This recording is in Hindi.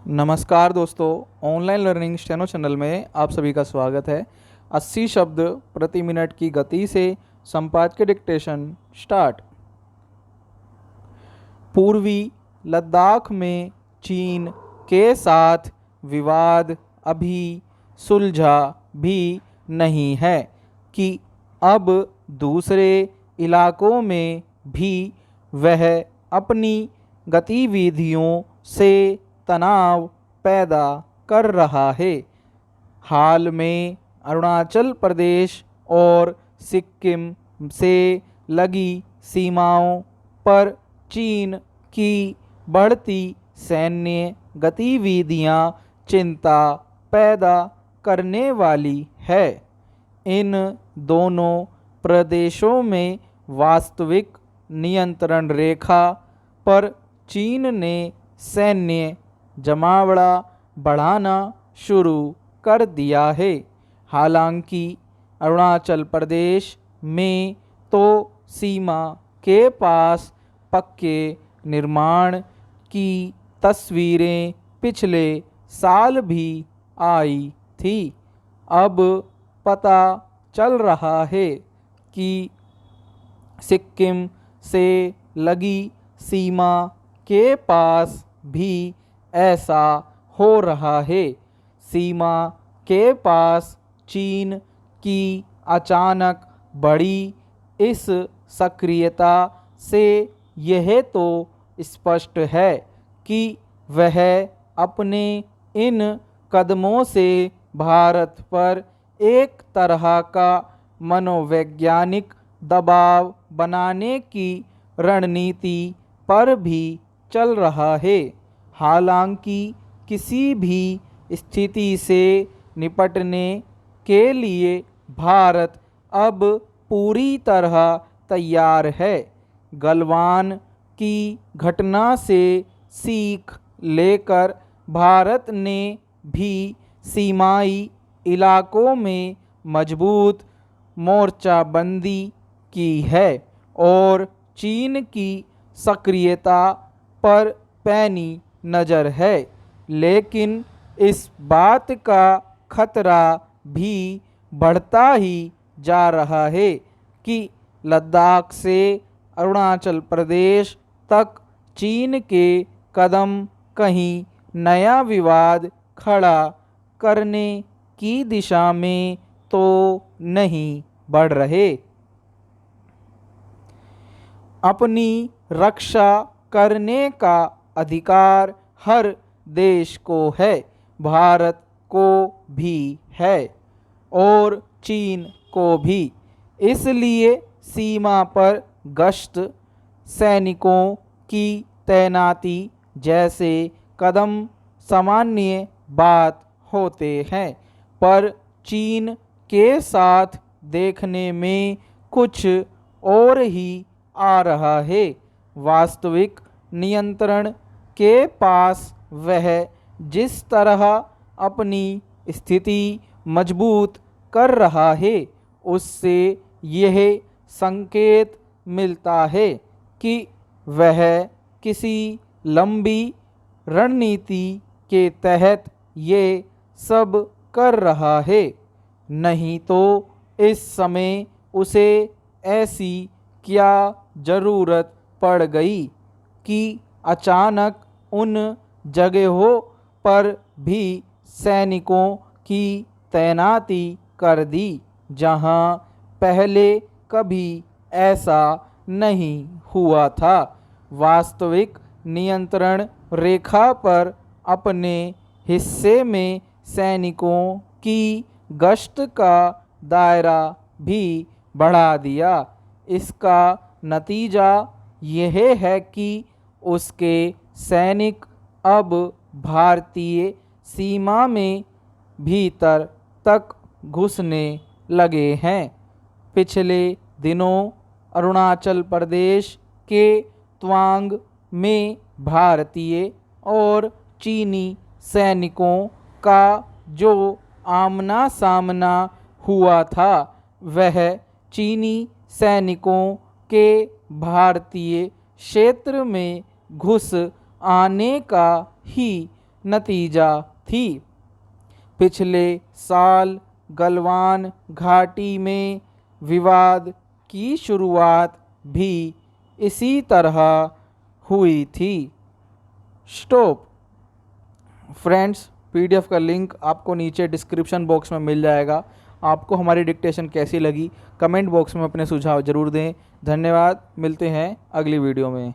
नमस्कार दोस्तों, ऑनलाइन लर्निंग स्टेनो चैनल में आप सभी का स्वागत है। 80 शब्द प्रति मिनट की गति से संपादकीय डिक्टेशन स्टार्ट। पूर्वी लद्दाख में चीन के साथ विवाद अभी सुलझा भी नहीं है कि अब दूसरे इलाकों में भी वह अपनी गतिविधियों से तनाव पैदा कर रहा है। हाल में अरुणाचल प्रदेश और सिक्किम से लगी सीमाओं पर चीन की बढ़ती सैन्य गतिविधियां चिंता पैदा करने वाली है। इन दोनों प्रदेशों में वास्तविक नियंत्रण रेखा पर चीन ने सैन्य जमावड़ा बढ़ाना शुरू कर दिया है। हालांकि अरुणाचल प्रदेश में तो सीमा के पास पक्के निर्माण की तस्वीरें पिछले साल भी आई थी। अब पता चल रहा है कि सिक्किम से लगी सीमा के पास भी ऐसा हो रहा है। सीमा के पास चीन की अचानक बढ़ी इस सक्रियता से यह तो स्पष्ट है कि वह अपने इन कदमों से भारत पर एक तरह का मनोवैज्ञानिक दबाव बनाने की रणनीति पर भी चल रहा है। हालांकि किसी भी स्थिति से निपटने के लिए भारत अब पूरी तरह तैयार है। गलवान की घटना से सीख लेकर भारत ने भी सीमाई इलाकों में मजबूत मोर्चाबंदी की है और चीन की सक्रियता पर पैनी नज़र है। लेकिन इस बात का खतरा भी बढ़ता ही जा रहा है कि लद्दाख से अरुणाचल प्रदेश तक चीन के कदम कहीं नया विवाद खड़ा करने की दिशा में तो नहीं बढ़ रहे। अपनी रक्षा करने का अधिकार हर देश को है, भारत को भी है और चीन को भी। इसलिए सीमा पर गश्त, सैनिकों की तैनाती जैसे कदम सामान्य बात होते हैं, पर चीन के साथ देखने में कुछ और ही आ रहा है। वास्तविक नियंत्रण के पास वह जिस तरह अपनी स्थिति मजबूत कर रहा है, उससे यह संकेत मिलता है कि वह किसी लंबी रणनीति के तहत ये सब कर रहा है। नहीं तो इस समय उसे ऐसी क्या ज़रूरत पड़ गई कि अचानक उन जगहों पर भी सैनिकों की तैनाती कर दी जहां पहले कभी ऐसा नहीं हुआ था। वास्तविक नियंत्रण रेखा पर अपने हिस्से में सैनिकों की गश्त का दायरा भी बढ़ा दिया। इसका नतीजा यह है कि उसके सैनिक अब भारतीय सीमा में भीतर तक घुसने लगे हैं। पिछले दिनों अरुणाचल प्रदेश के तवांग में भारतीय और चीनी सैनिकों का जो आमना सामना हुआ था, वह चीनी सैनिकों के भारतीय क्षेत्र में घुस आने का ही नतीजा थी। पिछले साल गलवान घाटी में विवाद की शुरुआत भी इसी तरह हुई थी। स्टॉप। फ्रेंड्स, पीडीएफ का लिंक आपको नीचे डिस्क्रिप्शन बॉक्स में मिल जाएगा। आपको हमारी डिक्टेशन कैसी लगी कमेंट बॉक्स में अपने सुझाव ज़रूर दें। धन्यवाद, मिलते हैं अगली वीडियो में।